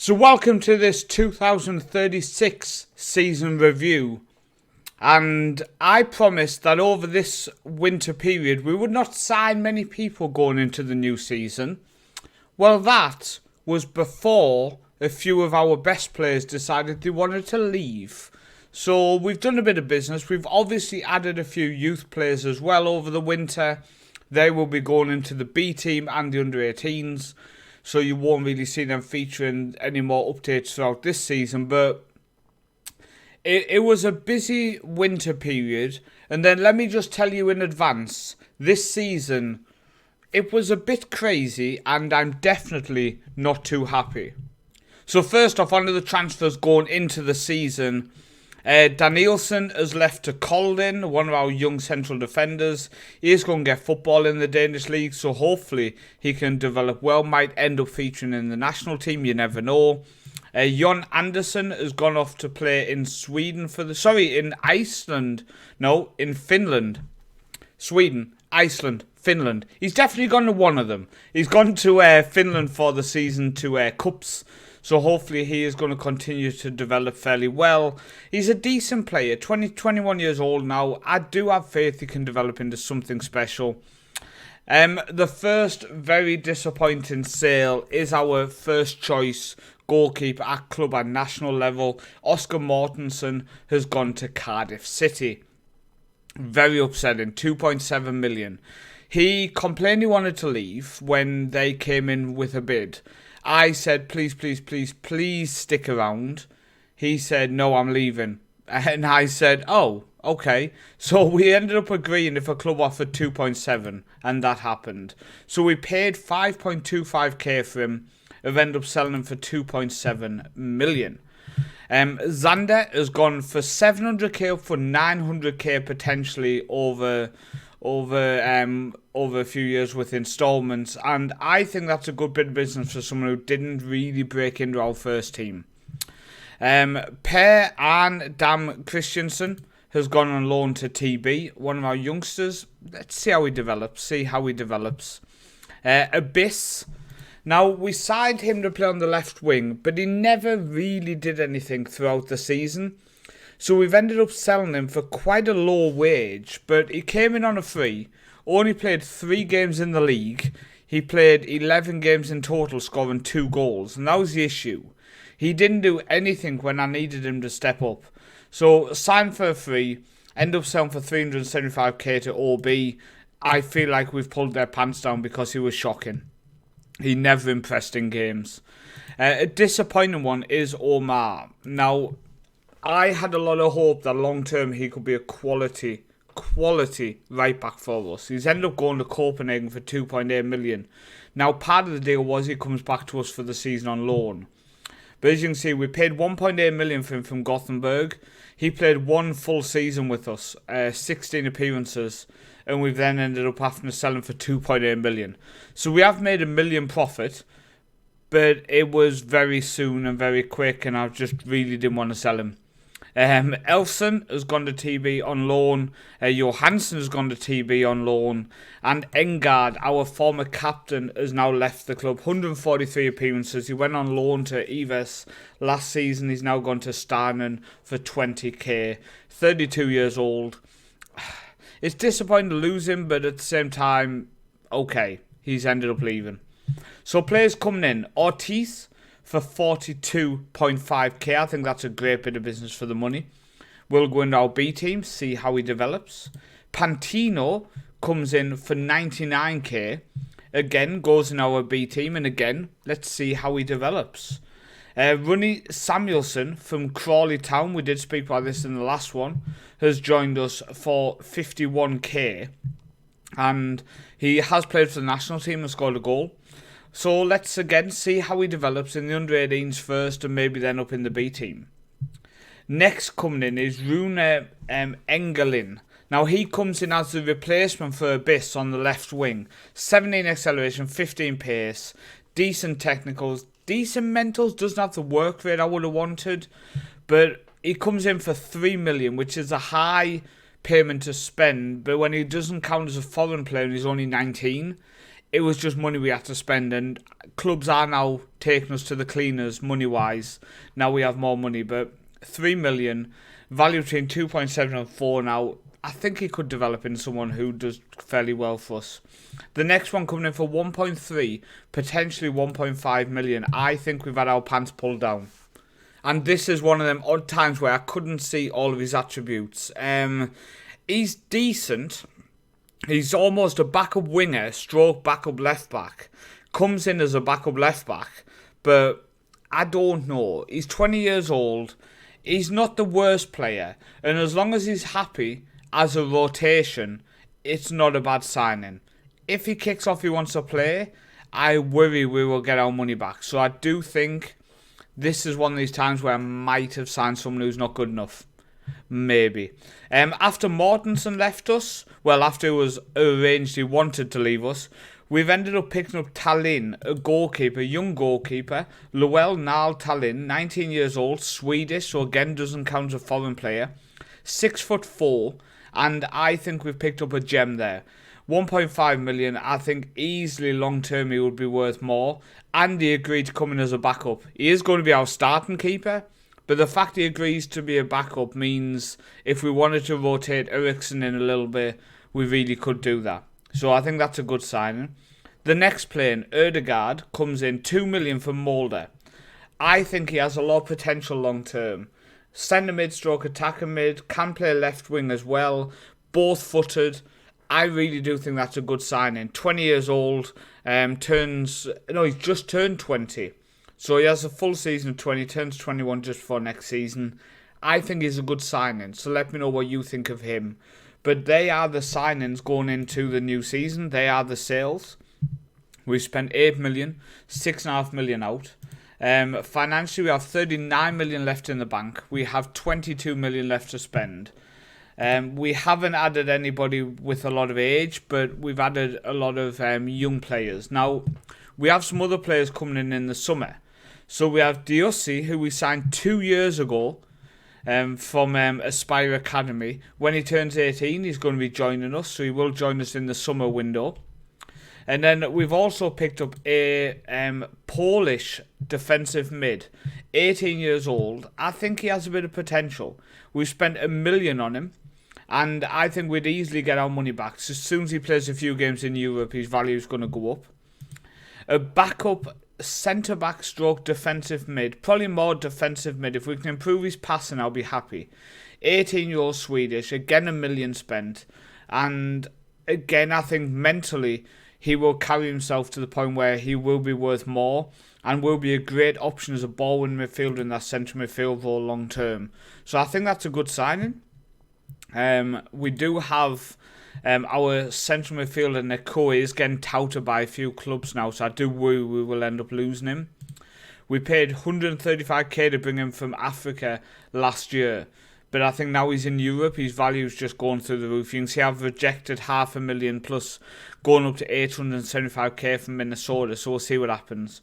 So welcome to this 2036 season review, and I promised that over this winter period we would not sign many people going into the new season. Well, that was before a few of our best players decided they wanted to leave. So we've done a bit of business. We've obviously added a few youth players as well over the winter. They will be going into the B team and the under-18s. So you won't really see them featuring any more updates throughout this season. But it was a busy winter period. And then let me just tell you in advance, this season, it was a bit crazy and I'm definitely not too happy. So first off, onto the transfers going into the season. Danielson has left to Kolding, one of our young central defenders. He is going to get football in the Danish league, so hopefully he can develop well. Might end up featuring in the national team, you never know. Jon Anderson has gone off to play in in Iceland. No, in Finland. Sweden, Iceland, Finland. He's definitely gone to one of them. He's gone to Finland for the season to Cups. So hopefully he is going to continue to develop fairly well. He's a decent player, 21 years old now. I do have faith he can develop into something special. The first very disappointing sale is our first choice goalkeeper at club and national level. Oscar Mortensen has gone to Cardiff City. Very upsetting, 2.7 million. He complained he wanted to leave when they came in with a bid. I said, please stick around. He said, no, I'm leaving. And I said, oh, okay. So we ended up agreeing if a club offered 2.7, and that happened. So we paid 5.25k for him, and ended up selling him for 2.7 million. Zander has gone for 700k up for 900k potentially over a few years with installments, and I think that's a good bit of business for someone who didn't really break into our first team. Per and Dam Christensen has gone on loan to TB, one of our youngsters. Let's see how he develops. Abyss. Now, we signed him to play on the left wing, but he never really did anything throughout the season. So we've ended up selling him for quite a low wage, but he came in on a free, only played 3 games in the league. He played 11 games in total, scoring 2 goals, and that was the issue. He didn't do anything when I needed him to step up. So signed for a free, ended up selling for 375k to OB. I feel like we've pulled their pants down because he was shocking. He never impressed in games. A disappointing one is Omar. Now, I had a lot of hope that long term he could be a quality right back for us. He's ended up going to Copenhagen for 2.8 million. Now, part of the deal was he comes back to us for the season on loan. But as you can see, we paid 1.8 million for him from Gothenburg. He played 1 full season with us, 16 appearances, and we've then ended up having to sell him for 2.8 million. So we have made $1 million profit, but it was very soon and very quick, and I just really didn't want to sell him. Elfson has gone to TB on loan. Johansson has gone to TB on loan. And Engard, our former captain, has now left the club. 143 appearances. He went on loan to Eves last season. He's now gone to Starnen for 20k. 32 years old. It's disappointing to lose him, but at the same time, okay, he's ended up leaving. So players coming in. Ortiz for 42.5k. I think that's a great bit of business for the money. We'll go into our B team, see how he develops. Pantino comes in for 99k. Again, goes in our B team, and again, let's see how he develops. Ronnie Samuelson from Crawley Town, we did speak about this in the last one, has joined us for 51k. And he has played for the national team and scored a goal. So let's again see how he develops in the under-18s first and maybe then up in the B team. Next coming in is Rune Engelin. Now he comes in as the replacement for Abyss on the left wing. 17 acceleration, 15 pace, decent technicals, decent mentals, doesn't have the work rate I would have wanted. But he comes in for 3 million, which is a high payment to spend. But when he doesn't count as a foreign player and he's only 19... it was just money we had to spend, and clubs are now taking us to the cleaners money-wise. Now we have more money, but 3 million, value between 2.7 and 4 now. I think he could develop into someone who does fairly well for us. The next one coming in for 1.3, potentially 1.5 million. I think we've had our pants pulled down. And this is one of them odd times where I couldn't see all of his attributes. He's decent. He's almost a backup winger, stroke backup left back. Comes in as a backup left back, but I don't know. He's 20 years old. He's not the worst player. And as long as he's happy as a rotation, it's not a bad signing. If he kicks off he wants to play, I worry we will get our money back. So I do think this is one of these times where I might have signed someone who's not good enough. Maybe. After Mortensen left us, well, after it was arranged he wanted to leave us, we've ended up picking up Tallinn, a goalkeeper, young goalkeeper. Lowell Nal Tallinn, 19 years old, Swedish, so again doesn't count as a foreign player. 6'4", and I think we've picked up a gem there. 1.5 million, I think easily long term he would be worth more. And he agreed to come in as a backup. He is going to be our starting keeper, but the fact he agrees to be a backup means if we wanted to rotate Eriksson in a little bit, we really could do that. So I think that's a good signing. The next player, Ødegaard, comes in 2 million from Molde. I think he has a lot of potential long term. Centre mid, stroke attacker mid, can play left wing as well, both footed. I really do think that's a good signing. 20 years old, he's just turned 20. So he has a full season of 20, turns 21 just for next season. I think he's a good signing, so let me know what you think of him. But they are the signings going into the new season. They are the sales. We spent 8 million, 6.5 million out. Financially, we have 39 million left in the bank. We have 22 million left to spend. We haven't added anybody with a lot of age, but we've added a lot of young players. Now, we have some other players coming in the summer. So we have Diossi, who we signed 2 years ago from Aspire Academy. When he turns 18, he's going to be joining us, so he will join us in the summer window. And then we've also picked up a Polish defensive mid, 18 years old. I think he has a bit of potential. We've spent 1 million on him, and I think we'd easily get our money back. So as soon as he plays a few games in Europe, his value is going to go up. A backup centre-back stroke defensive mid, probably more defensive mid. If we can improve his passing, I'll be happy. 18-year-old Swedish, again 1 million spent. And again, I think mentally he will carry himself to the point where he will be worth more and will be a great option as a ball-winning midfielder in that central midfield role long term. So I think that's a good signing. We do have our central midfielder Nekoe is getting touted by a few clubs now, so I do worry we will end up losing him. We paid 135k to bring him from Africa last year, but I think now he's in Europe, his value's just going through the roof. You can see I've rejected 500,000 plus, going up to 875k from Minnesota, so we'll see what happens.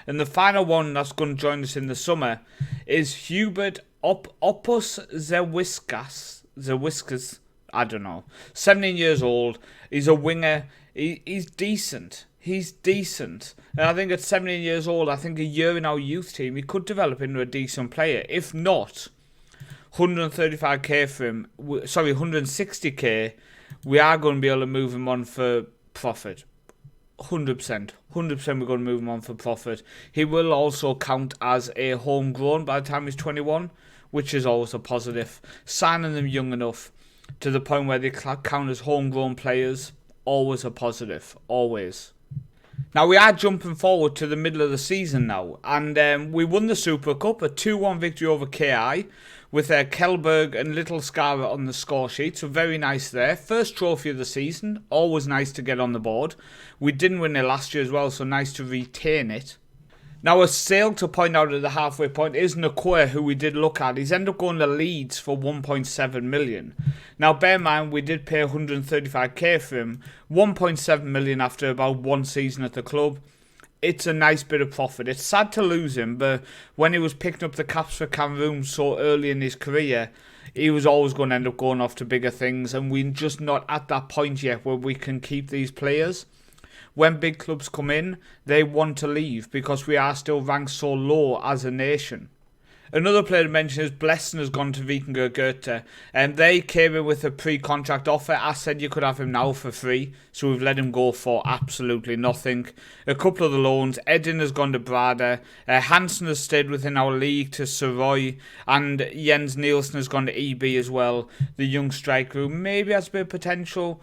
And the final one that's going to join us in the summer is Hubert Opus Zewiskas. I don't know. 17 years old. He's a winger. He's decent. He's decent. And I think at 17 years old, I think a year in our youth team, he could develop into a decent player. If not, 135k for him. 160k. We are going to be able to move him on for profit. 100%. 100% we're going to move him on for profit. He will also count as a homegrown by the time he's 21, which is always a positive. Signing them young enough to the point where they count as homegrown players, always a positive. Always. Now we are jumping forward to the middle of the season now, and we won the Super Cup, a 2-1 victory over KI, with Kjellberg and Little Skara on the score sheet, so very nice there. First trophy of the season, always nice to get on the board. We didn't win it last year as well, so nice to retain it. Now a sale to point out at the halfway point is Nekoe, who we did look at. He's ended up going to Leeds for 1.7 million. Now bear in mind, we did pay 135k for him. 1.7 million after about one season at the club. It's a nice bit of profit. It's sad to lose him, but when he was picking up the caps for Cameroon so early in his career, he was always going to end up going off to bigger things, and we're just not at that point yet where we can keep these players. when big clubs come in, they want to leave because we are still ranked so low as a nation. Another player to mention is Blessing has gone to Vikingur Goethe, and they came in with a pre-contract offer. I said you could have him now for free, so we've let him go for absolutely nothing. A couple of the loans, Edin has gone to Brada, Hansen has stayed within our league to Faroe, and Jens Nielsen has gone to EB as well, the young striker who maybe has a bit of potential.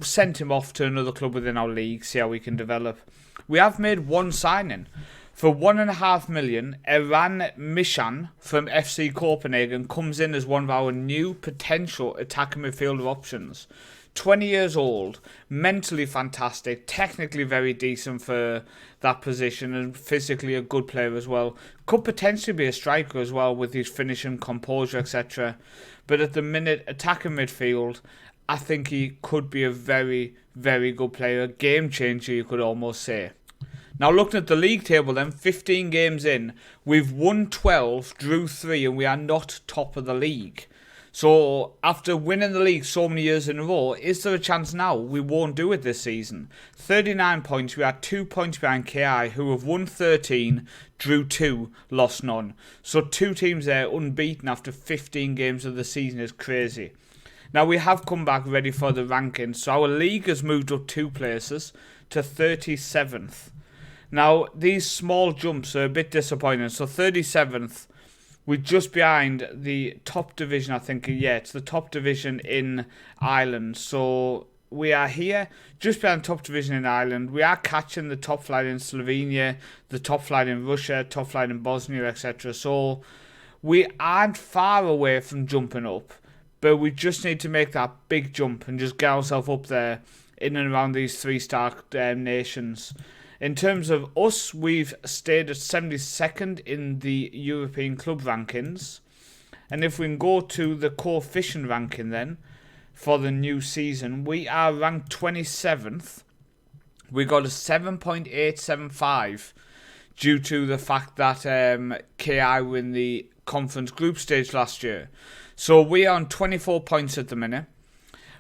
Sent him off to another club within our league, see how we can develop. We have made one signing. For $1.5 million, Eran Mishan from FC Copenhagen comes in as one of our new potential attacking midfielder options. 20 years old, mentally fantastic, technically very decent for that position, and physically a good player as well. Could potentially be a striker as well with his finishing, composure, etc. But at the minute, attacking midfield, I think he could be a very, very good player. A game changer, you could almost say. Now looking at the league table then, 15 games in, we've won 12, drew 3, and we are not top of the league. So after winning the league so many years in a row, is there a chance now we won't do it this season? 39 points, we are 2 points behind KI, who have won 13, drew 2, lost none. So 2 teams there unbeaten after 15 games of the season is crazy. Now we have come back ready for the rankings, so our league has moved up 2 places to 37th. Now, these small jumps are a bit disappointing. So 37th, we're just behind the top division, I think. Yeah, it's the top division in Ireland. So we are here, just behind the top division in Ireland. We are catching the top flight in Slovenia, the top flight in Russia, top flight in Bosnia, etc. So we aren't far away from jumping up. But we just need to make that big jump and just get ourselves up there in and around these 3-star nations. In terms of us, we've stayed at 72nd in the European club rankings. And if we can go to the coefficient ranking then, for the new season, we are ranked 27th. We got a 7.875 due to the fact that KI were in the conference group stage last year. So we are on 24 points at the minute.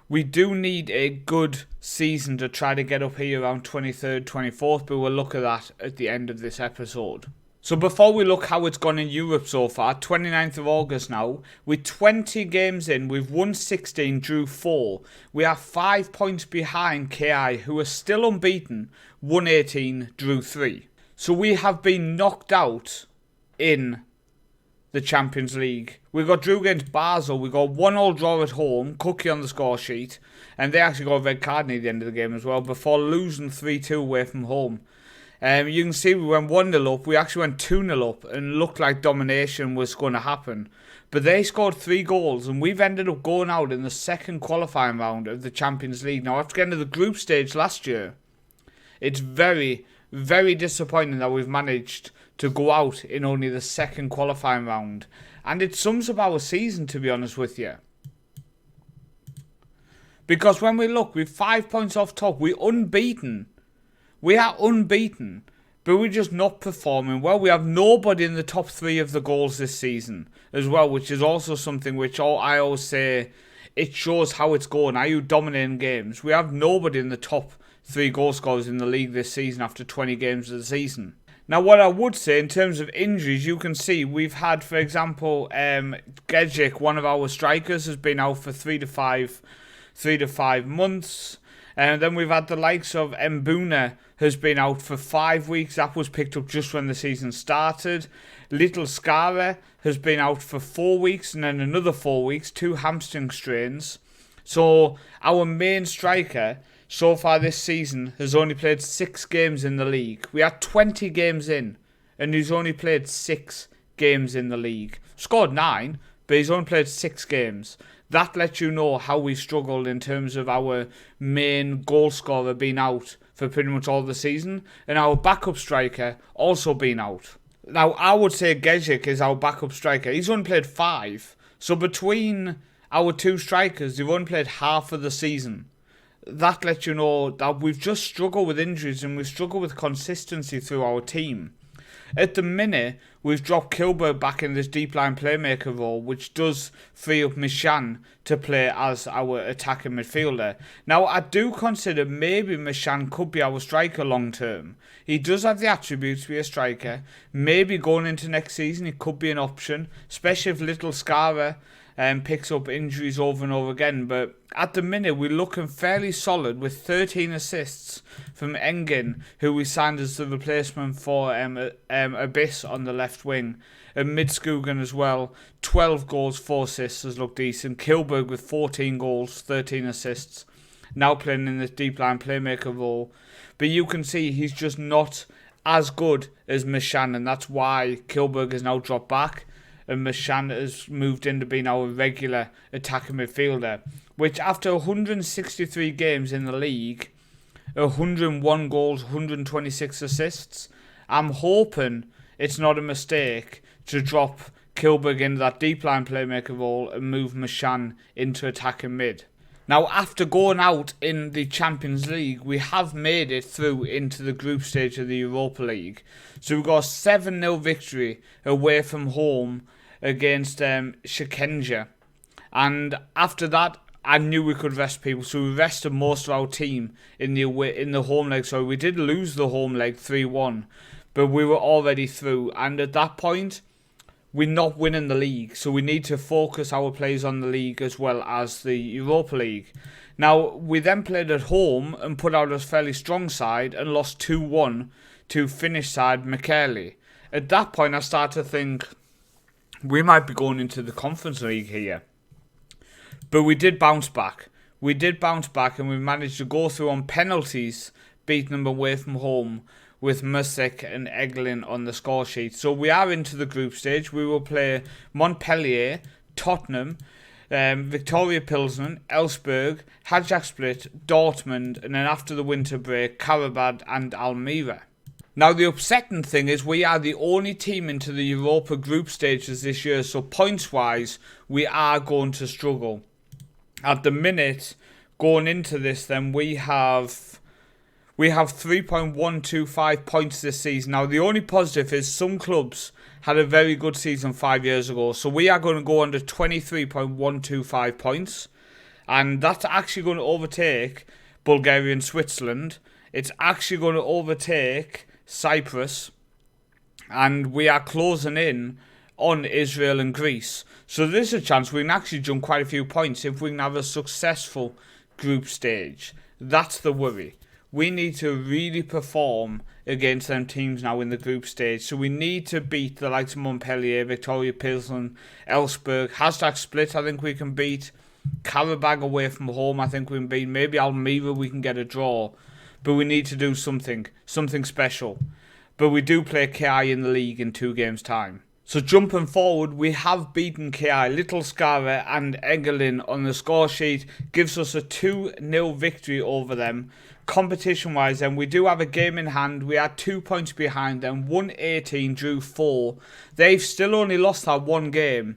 We do need a good season to try to get up here around 23rd, 24th, but we'll look at that at the end of this episode. So before we look how it's gone in Europe so far, 29th of August now, with 20 games in, we've won 16, drew 4. We are 5 points behind KI, who are still unbeaten, won 18, drew 3. So we have been knocked out in the Champions League. We got drew against Basel. We got 1-1 draw at home, Cookie on the score sheet, and they actually got a red card near the end of the game as well before losing 3-2 away from home. You can see we went 1-0 up. We actually went 2-0 up and looked like domination was going to happen. But they scored 3 goals and we've ended up going out in the second qualifying round of the Champions League. Now after getting to the group stage last year, it's very, very disappointing that we've managed to go out in only the second qualifying round. And it sums up our season, to be honest with you. Because when we look, we're 5 points off top. We're unbeaten. We are unbeaten. But we're just not performing well. We have nobody in the top 3 of the goals this season as well, which is also something which I always say, it shows how it's going. Are you dominating games? We have nobody in the top 3 goal scorers in the league this season after 20 games of the season. Now, what I would say in terms of injuries, you can see we've had, for example, Gejic, one of our strikers, has been out for 3 to 5 months. And then we've had the likes of Mbuna has been out for 5 weeks. That was picked up just when the season started. Little Skara has been out for 4 weeks and then another 4 weeks, 2 hamstring strains. So our main striker so far this season has only played 6 games in the league. We are 20 games in and he's only played 6 games in the league. Scored 9, but he's only played 6 games. That lets you know how we struggled in terms of our main goal scorer being out for pretty much all the season, and our backup striker also being out. Now, I would say Gejic is our backup striker. He's only played 5. So between our 2 strikers, they've only played half of the season. That lets you know that we've just struggled with injuries and we've struggled with consistency through our team. At the minute, we've dropped Kilberg back in this deep line playmaker role, which does free up Mishan to play as our attacking midfielder. Now, I do consider maybe Mishan could be our striker long term. He does have the attributes to be a striker. Maybe going into next season, he could be an option, especially if Little Scara picks up injuries over and over again. But at the minute, we're looking fairly solid with 13 assists from Engin, who we signed as the replacement for Abyss on the left wing. And Midskogen as well, 12 goals, 4 assists has looked decent. Kilberg with 14 goals, 13 assists, now playing in this deep line playmaker role. But you can see he's just not as good as Mishan, and that's why Kilberg has now dropped back and Mishan has moved into being our regular attacking midfielder, which after 163 games in the league, 101 goals, 126 assists, I'm hoping it's not a mistake to drop Kilberg into that deep line playmaker role and move Mishan into attacking mid. Now, after going out in the Champions League, we have made it through into the group stage of the Europa League. So we got a 7-0 victory away from home against Shikenja. And after that, I knew we could rest people. So we rested most of our team in the home leg. So we did lose the home leg 3-1, but we were already through. And at that point, we're not winning the league, so we need to focus our plays on the league as well as the Europa League. Now, we then played at home and put out a fairly strong side and lost 2-1 to Finnish side Mikkeli. At that point, I started to think we might be going into the Conference League here. But we did bounce back. We did bounce back and we managed to go through on penalties, beating them away from home, with Musik and Eglin on the score sheet. So we are into the group stage. We will play Montpellier, Tottenham, Victoria Pilsen, Elfsberg, Hajduk Split, Dortmund, and then after the winter break, Karabad and Almira. Now the upsetting thing is we are the only team into the Europa group stages this year, so points-wise, we are going to struggle. At the minute, going into this then, we have 3.125 points this season. Now, the only positive is some clubs had a very good season 5 years ago. So we are going to go under 23.125 points. And that's actually going to overtake Bulgaria and Switzerland. It's actually going to overtake Cyprus. And we are closing in on Israel and Greece. So there's a chance we can actually jump quite a few points if we can have a successful group stage. That's the worry. We need to really perform against them teams now in the group stage. So we need to beat the likes of Montpellier, Victoria Pilsen, Elfsberg, Hajduk Split I think we can beat. Karabag away from home I think we can beat. Maybe Almira we can get a draw. But we need to do something special. But we do play KI in the league in 2 games' time. So jumping forward, we have beaten KI, Little Skara and Egelin on the score sheet. Gives us a 2-0 victory over them. Competition-wise then, we do have a game in hand. We are 2 points behind them. 1-18, drew 4. They've still only lost that 1 game.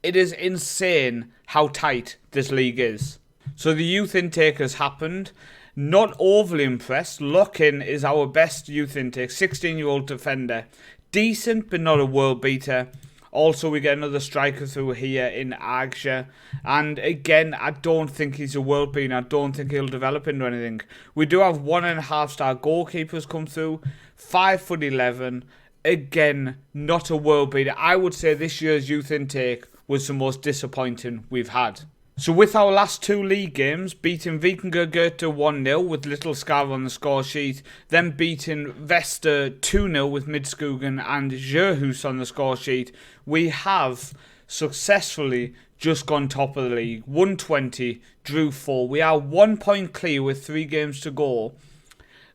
It is insane how tight this league is. So the youth intake has happened. Not overly impressed. Lockin is our best youth intake. 16-year-old defender. Decent, but not a world beater. Also, we get another striker through here in Agsha. And again, I don't think he's a world beater. I don't think he'll develop into anything. We do have 1.5-star goalkeepers come through. 5'11". Again, not a world beater. I would say this year's youth intake was the most disappointing we've had. So with our last 2 league games, beating Vikingur Goethe 1-0 with Little Scar on the score sheet, then beating Vesta 2-0 with Midskogen and Jørhus on the score sheet, we have successfully just gone top of the league. 120, drew 4. We are 1 point clear with 3 games to go.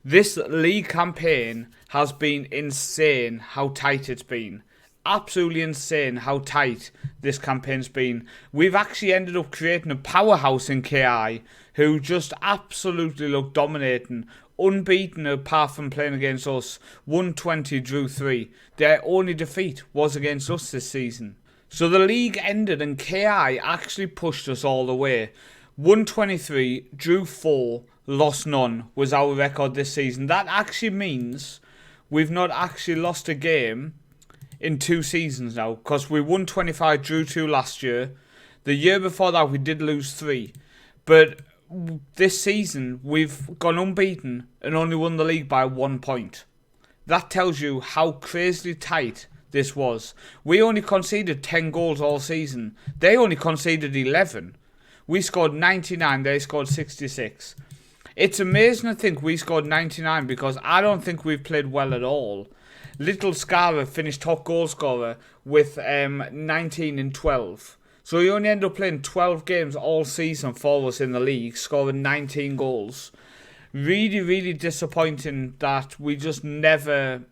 This league campaign has been insane how tight it's been. Absolutely insane how tight this campaign's been. We've actually ended up creating a powerhouse in KI who just absolutely look dominating. Unbeaten apart from playing against us. 120, drew 3. Their only defeat was against us this season. So the league ended and KI actually pushed us all the way. 123, drew 4, lost none was our record this season. That actually means we've not actually lost a game in 2 seasons now, because we won 25, drew 2 last year. The year before that, we did lose 3. But this season, we've gone unbeaten and only won the league by 1 point. That tells you how crazily tight this was. We only conceded 10 goals all season. They only conceded 11. We scored 99, they scored 66. It's amazing to think we scored 99 because I don't think we've played well at all. Little Scara finished top goal scorer with 19 and 12. So he only ended up playing 12 games all season for us in the league, scoring 19 goals. Really, really disappointing that we just never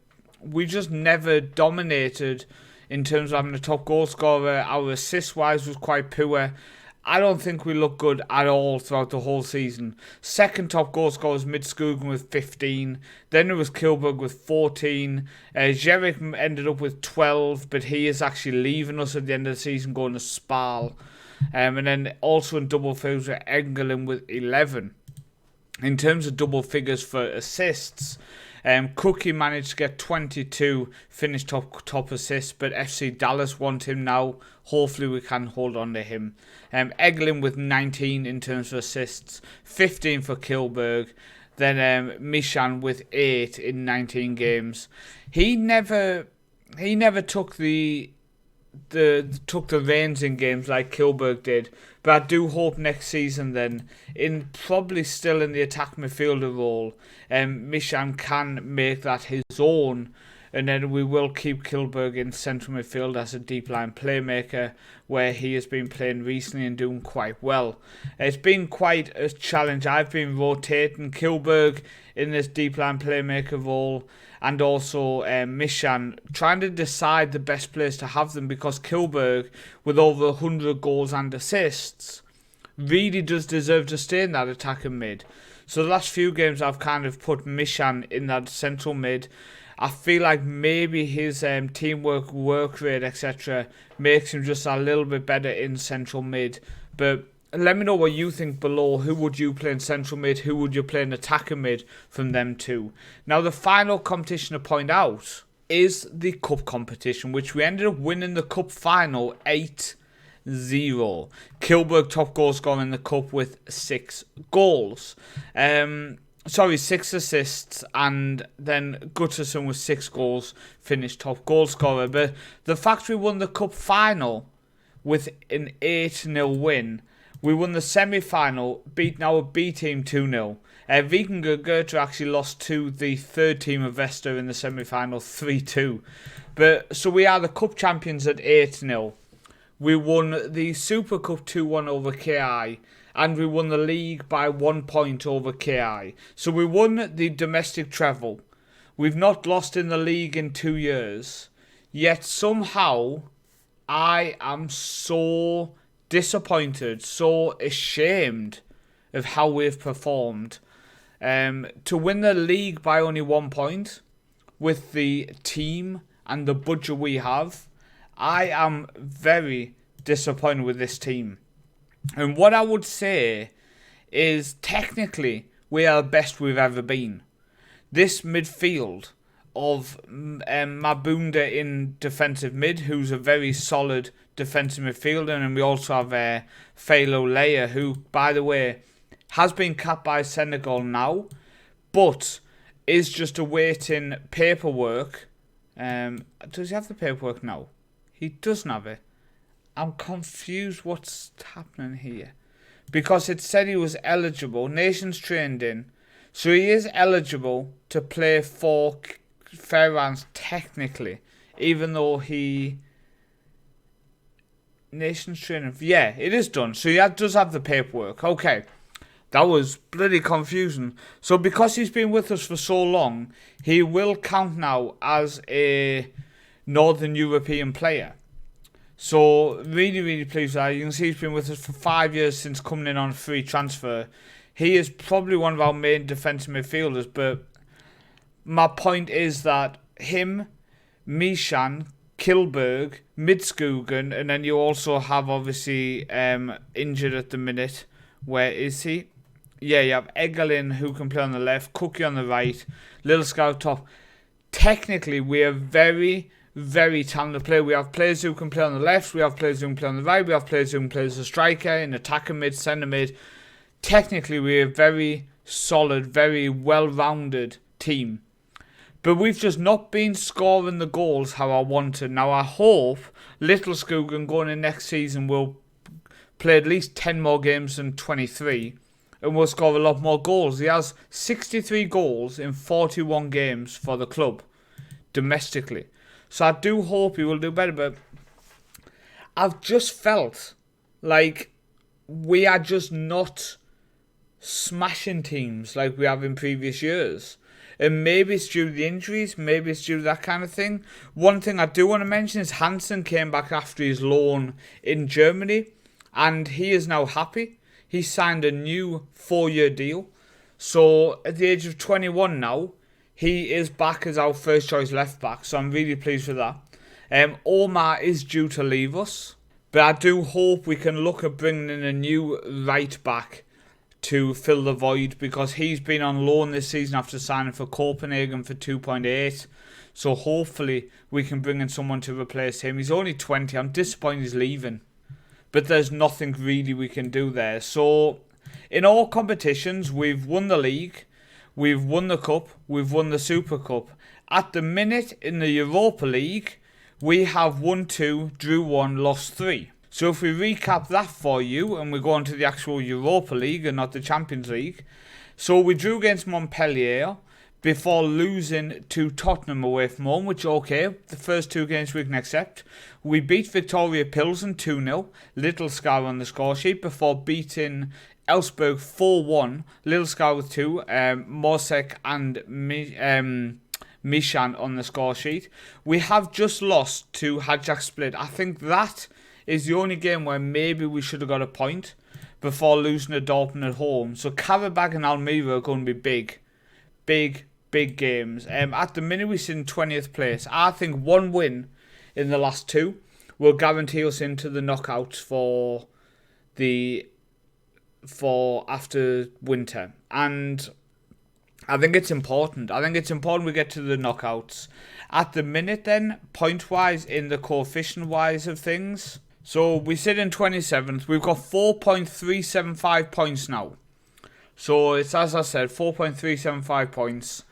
dominated in terms of having a top goal scorer. Our assist-wise was quite poor. I don't think we looked good at all throughout the whole season. Second top goal scorer was Midskogen with 15. Then it was Kilberg with 14. Jerek ended up with 12, but he is actually leaving us at the end of the season, going to Spal. And then also in double figures with Engelin with 11. In terms of double figures for assists, Cookie managed to get 22 finished top assists, but FC Dallas want him now. Hopefully we can hold on to him. Eglin with 19 in terms of assists, 15 for Kilberg. Then Mishan with 8 in 19 games. He never took the reins in games like Kilberg did, but I do hope next season then, probably still in the attack midfielder role, Mishan can make that his own, and then we will keep Kilberg in central midfield as a deep line playmaker, where he has been playing recently and doing quite well. It's been quite a challenge. I've been rotating Kilberg in this deep line playmaker role, and also Mishan, trying to decide the best place to have them, because Kilberg, with over 100 goals and assists, really does deserve to stay in that attacking mid. So the last few games I've kind of put Mishan in that central mid. I feel like maybe his teamwork, work rate, etc. makes him just a little bit better in central mid. But let me know what you think below. Who would you play in central mid? Who would you play in attacking mid from them two? Now, the final competition to point out is the cup competition, which we ended up winning the cup final 8-0. Kilberg top goal scorer in the cup with 6 goals. 6 assists, and then Gutterson with 6 goals finished top goal scorer. But the fact we won the cup final with an 8-0 win, we won the semi-final, beating our B team 2-0. Vikingur Goethe actually lost to the third team of Vesta in the semi-final 3-2. But so we are the cup champions at 8-0. We won the Super Cup 2-1 over KI. And we won the league by 1 point over KI. So we won the domestic treble. We've not lost in the league in 2 years. Yet somehow, I am so disappointed, so ashamed of how we've performed. To win the league by only 1 point, with the team and the budget we have, I am very disappointed with this team. And what I would say is, technically, we are the best we've ever been. This midfield of Mabunda in defensive mid, who's a very solid defensive midfielder, and we also have Faroe Leia, who, by the way, has been capped by Senegal now, but is just awaiting paperwork. Does he have the paperwork now? He doesn't have it. I'm confused what's happening here. Because it said he was eligible. Nations trained in. So he is eligible to play for Faroe technically. Even though he... Nations training. Yeah, it is done. So he does have the paperwork. Okay. That was bloody confusing. So because he's been with us for so long, he will count now as a Northern European player. So, really, really pleased with that. You can see he's been with us for 5 years since coming in on a free transfer. He is probably one of our main defensive midfielders, but my point is that him, Mishan, Kilberg, Midskogen, and then you also have, obviously, injured at the minute. Where is he? Yeah, you have Egelin, who can play on the left, Cookie on the right, Little Scout top. technically we are very, very talented player. We have players who can play on the left, we have players who can play on the right, we have players who can play as a striker, in attacker mid, centre mid. Technically we're a very solid, very well-rounded team. But we've just not been scoring the goals how I wanted. Now I hope Little Skogan going in next season will play at least 10 more games than 23 and will score a lot more goals. He has 63 goals in 41 games for the club domestically. So I do hope he will do better, but I've just felt like we are just not smashing teams like we have in previous years. And maybe it's due to the injuries, maybe it's due to that kind of thing. One thing I do want to mention is Hansen came back after his loan in Germany, and he is now happy. He signed a new 4-year deal. So at the age of 21 now, he is back as our first choice left back. So I'm really pleased with that. Omar is due to leave us, but I do hope we can look at bringing in a new right back to fill the void, because he's been on loan this season after signing for Copenhagen for 2.8. So hopefully we can bring in someone to replace him. He's only 20. I'm disappointed he's leaving, but there's nothing really we can do there. So in all competitions, we've won the league, we've won the cup, we've won the Super Cup. At the minute in the Europa League, we have won 2, drew 1, lost 3. So if we recap that for you, and we go on to the actual Europa League and not the Champions League. So we drew against Montpellier before losing to Tottenham away from home, which okay, the first 2 games we can accept. We beat Victoria Pilsen 2-0, Little Scar on the score sheet, before beating Elfsborg 4-1, Little Scar with 2, Morsek and Mishan on the score sheet. We have just lost to Hajduk Split. I think that is the only game where maybe we should have got a point before losing to Dortmund at home. So Karabag and Almira are going to be big games. At the minute we sit in 20th place. I think one win in the last 2 will guarantee us into the knockouts for after winter. And I think it's important. I think it's important we get to the knockouts. At the minute then, point-wise, in the coefficient-wise of things, so we sit in 27th. We've got 4.375 points now. So it's, as I said, 4.375 points.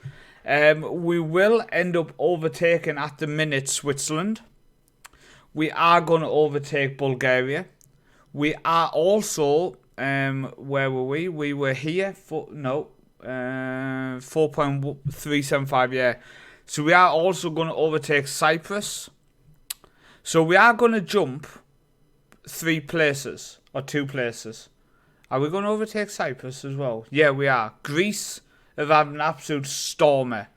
We will end up overtaking at the minute Switzerland. We are going to overtake Bulgaria. We are also, where were we? We were here for, 4.375, yeah. So we are also going to overtake Cyprus. So we are going to jump 3 places, or 2 places. Are we going to overtake Cyprus as well? Yeah, we are. Greece have had an absolute stormer.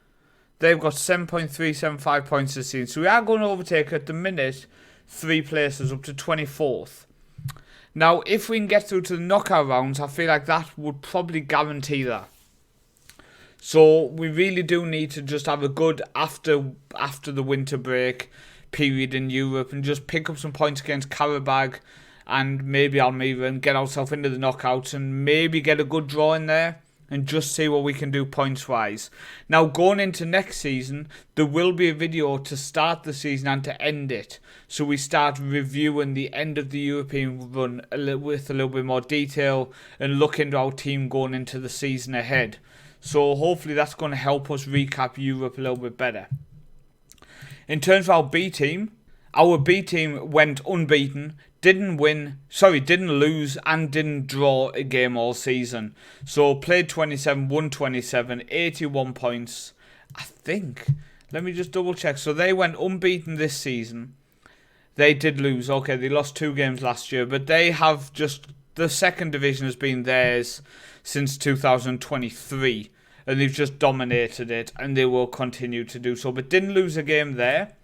They've got 7.375 points this season. So we are going to overtake, at the minute, 3 places up to 24th. Now, if we can get through to the knockout rounds, I feel like that would probably guarantee that. So we really do need to just have a good after the winter break period in Europe and just pick up some points against Karabag and maybe Almira and get ourselves into the knockouts and maybe get a good draw in there and just see what we can do points wise. Now going into next season, there will be a video to start the season and to end it. So we start reviewing the end of the European run with a little bit more detail and look into our team going into the season ahead. So hopefully that's going to help us recap Europe a little bit better. In terms of our B team went unbeaten, didn't lose and didn't draw a game all season. So played 27, won 27, 81 points. I think, let me just double check. So they went unbeaten this season. They did lose. Okay, they lost 2 games last year, but they have just, the second division has been theirs since 2023. And they've just dominated it, and they will continue to do so. But didn't lose a game there.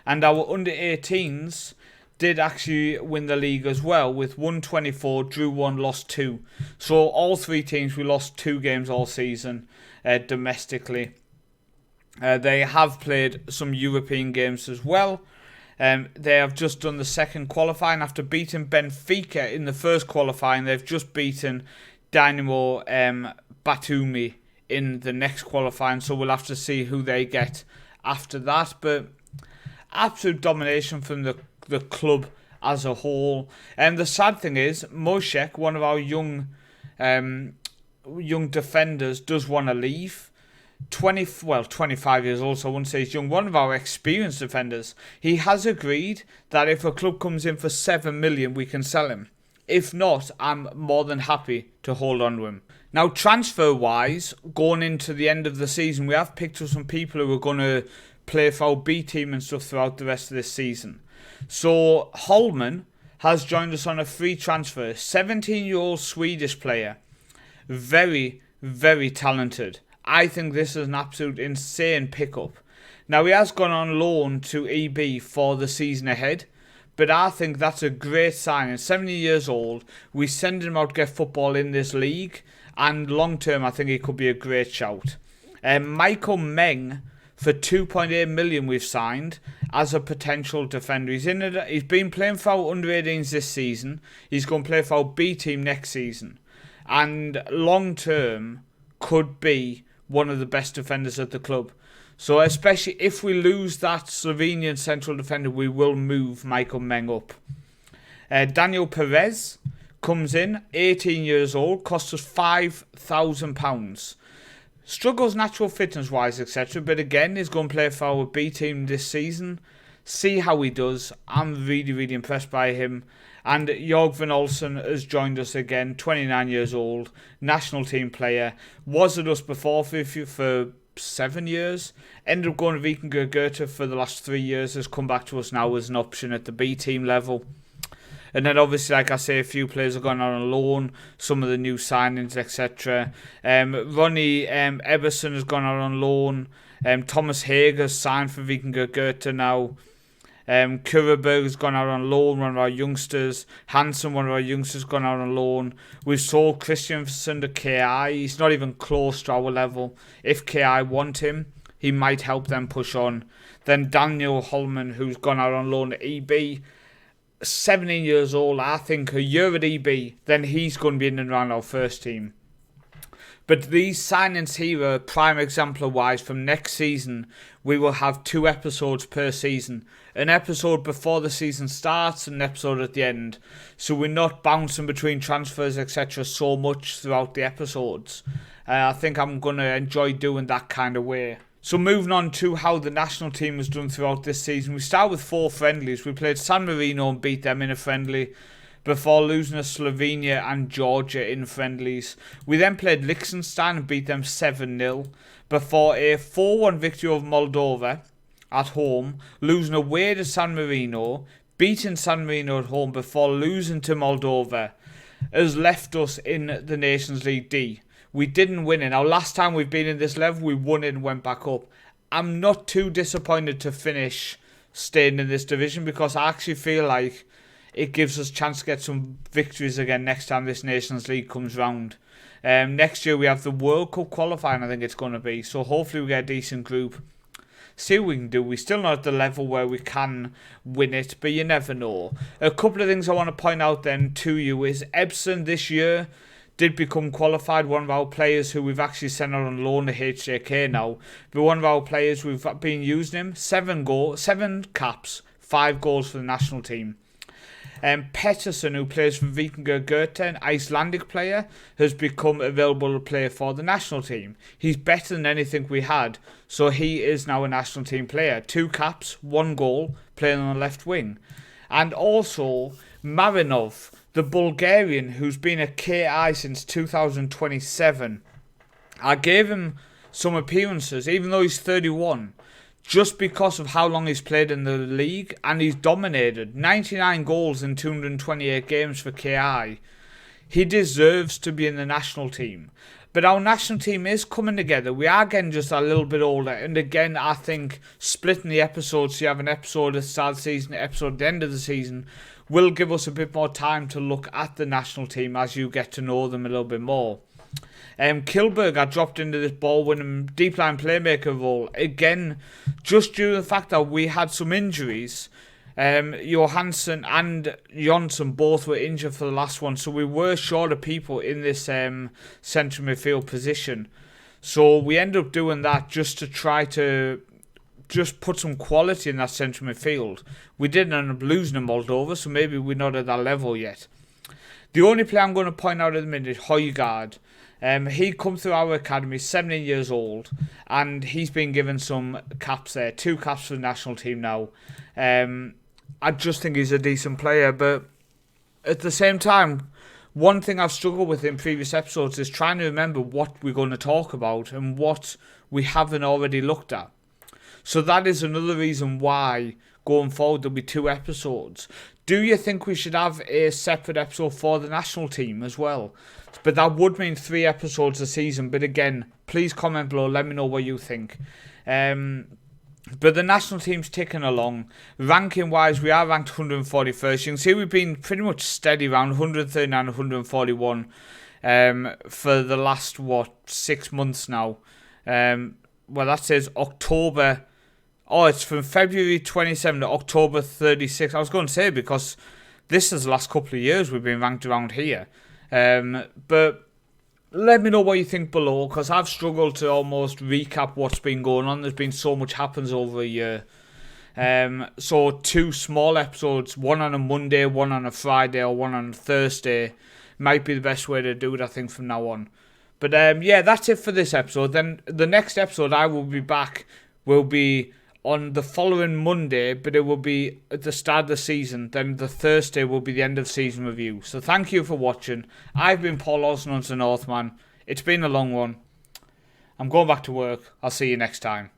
And our under-18s did actually win the league as well, with 124, drew 1, lost 2. So all 3 teams, we lost 2 games all season domestically. They have played some European games as well. They have just done the second qualifying. After beating Benfica in the first qualifying, they've just beaten Dynamo Batumi in the next qualifying, so we'll have to see who they get after that. But absolute domination from the club as a whole. And the sad thing is, Moshek, one of our young defenders, does want to leave. 25 years old, so I wouldn't say he's young. One of our experienced defenders. He has agreed that if a club comes in for 7 million, we can sell him. If not, I'm more than happy to hold on to him. Now, transfer-wise, going into the end of the season, we have picked up some people who are going to play for our B team and stuff throughout the rest of this season. So, Holman has joined us on a free transfer. 17-year-old Swedish player. Very, very talented. I think this is an absolute insane pickup. Now, he has gone on loan to EB for the season ahead, but I think that's a great signing. 70 years old, we send him out to get football in this league, and long term, I think he could be a great shout. Michael Meng, for 2.8 million we've signed as a potential defender. He's been playing for our under-18s this season. He's going to play for our B team next season. And long term, could be one of the best defenders at the club. So especially if we lose that Slovenian central defender, we will move Michael Meng up. Daniel Perez comes in, 18 years old, costs us £5,000. Struggles natural fitness wise, etc. But again, he's going to play for our B team this season. See how he does. I'm really, really impressed by him. And Jorg van Olsen has joined us again, 29 years old, national team player. Was at us before for 7 years. Ended up going to Vikingur Goethe for the last 3 years. Has come back to us now as an option at the B team level. And then obviously, like I say, a few players are going on loan. Some of the new signings, etc. Ronnie Eberson has gone out on loan. Thomas Hager signed for Vikingur Goethe now. Kureberg has gone out on loan, one of our youngsters. Hansen, one of our youngsters, gone out on loan. We've sold Christiansen to KI. He's not even close to our level. If KI want him, he might help them push on. Then Daniel Holman, who's gone out on loan to EB. 17 years old, I think a year at EB, then he's going to be in and around our first team. But these signings here are prime exemplar-wise. From next season, we will have 2 episodes per season. An episode before the season starts and an episode at the end. So we're not bouncing between transfers, etc. so much throughout the episodes. I think I'm going to enjoy doing that kind of way. So moving on to how the national team has done throughout this season. We start with 4 friendlies. We played San Marino and beat them in a friendly, before losing to Slovenia and Georgia in friendlies. We then played Liechtenstein and beat them 7-0, before a 4-1 victory over Moldova at home, losing away to San Marino, beating San Marino at home before losing to Moldova, has left us in the Nations League D. We didn't win it. Now, last time we've been in this level, we won it and went back up. I'm not too disappointed to finish staying in this division, because I actually feel like it gives us a chance to get some victories again next time this Nations League comes round. Next year we have the World Cup qualifying, I think it's going to be. So hopefully we get a decent group. See what we can do. We're still not at the level where we can win it, but you never know. A couple of things I want to point out then to you is Ebson this year did become qualified. One of our players who we've actually sent out on loan to HJK now. But one of our players, we've been using him. 7 caps, 5 goals for the national team. Pettersson, who plays for Vikingur Goethe, an Icelandic player, has become available to play for the national team. He's better than anything we had, so he is now a national team player. 2 caps, 1 goal, playing on the left wing. And also Marinov, the Bulgarian, who's been at KI since 2027. I gave him some appearances, even though he's 31. Just because of how long he's played in the league, and he's dominated. 99 goals in 228 games for KI. He deserves to be in the national team. But our national team is coming together. We are getting just a little bit older. And again, I think splitting the episodes, so you have an episode at the start of the season, an episode at the end of the season, will give us a bit more time to look at the national team as you get to know them a little bit more. Kilberg, I dropped into this ball-winning deep line playmaker role. Again, just due to the fact that we had some injuries. Johansson and Jonsson both were injured for the last one, so we were short of people in this central midfield position. So we ended up doing that just to try to just put some quality in that central midfield. We didn't end up losing to Moldova, so maybe we're not at that level yet. The only player I'm going to point out at the minute is Højgaard. He come through our academy, 17 years old, and he's been given some caps there, 2 caps for the national team now. I just think he's a decent player, but at the same time, one thing I've struggled with in previous episodes is trying to remember what we're going to talk about and what we haven't already looked at. So that is another reason why going forward there'll be 2 episodes. Do you think we should have a separate episode for the national team as well? But that would mean 3 episodes a season. But again, please comment below. Let me know what you think. But the national team's ticking along. Ranking-wise, we are ranked 141st. You can see we've been pretty much steady around 139, 141 for the last, 6 months now. Well, that says October. Oh, it's from February 27 to October 36. I was going to say because this is the last couple of years we've been ranked around here. But let me know what you think below, because I've struggled to almost recap what's been going on. There's been so much happens over a year. So 2 small episodes, one on a Monday, one on a Friday, or one on a Thursday, might be the best way to do it, I think, from now on. But yeah, that's it for this episode. Then the next episode I will be back will be on the following Monday, but it will be at the start of the season. Then the Thursday will be the end of season review. So thank you for watching. I've been Paul Osnons, the Northman. It's been a long one. I'm going back to work. I'll see you next time.